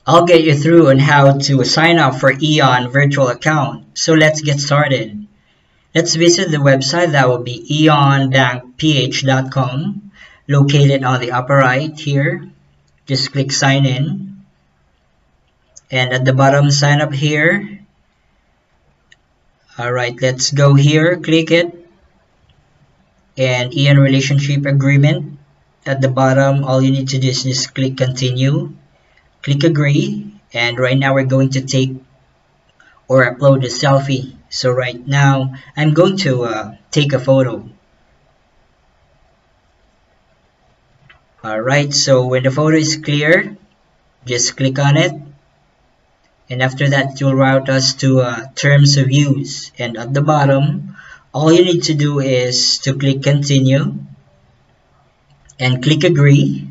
I'll get you through on how to sign up for EON Virtual Account. So let's get started. Let's visit the website. That will be eonbankph.com, located on the upper right here. Just click sign in. And at the bottom, sign up here. Alright, let's go here. Click it. And EON Relationship Agreement. At the bottom, all you need to do is just click continue. Click agree, and right now we're going to take or upload a selfie. So right now I'm going to take a photo. Alright, so when the photo is clear, just click on it, and after that it will route us to terms of use, and at the bottom all you need to do is to click continue and click agree.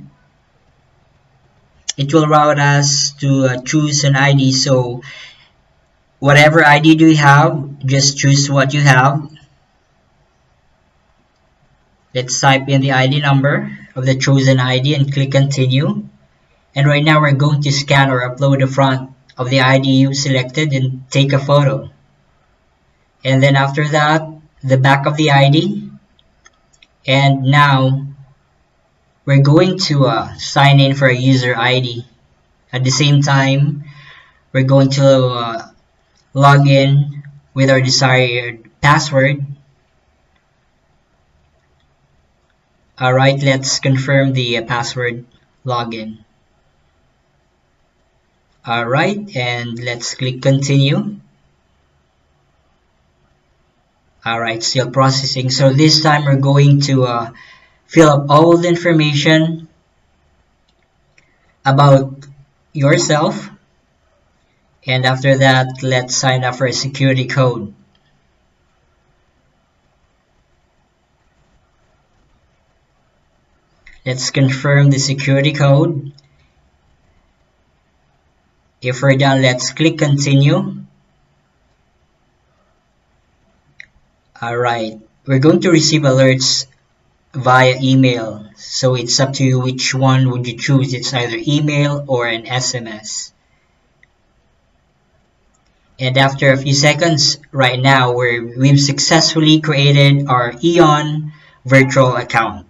It will route us to choose an ID. So whatever ID do you have, just choose what you have. Let's type in the ID number of the chosen ID and click continue. And right now we're going to scan or upload the front of the ID you selected and take a photo. And then after that, the back of the ID. And now we're going to sign in for a user ID. At the same time, we're going to log in with our desired password. Alright, let's confirm the password login. Alright, and let's click continue. Alright, still processing. So this time we're going to fill up all the information about yourself, and after that let's sign up for a security code. Let's confirm the security code. If we're done, let's click continue. Alright, we're going to receive alerts via email, so it's up to you which one would you choose. It's either email or an SMS. And after a few seconds, right now we've successfully created our EON virtual account.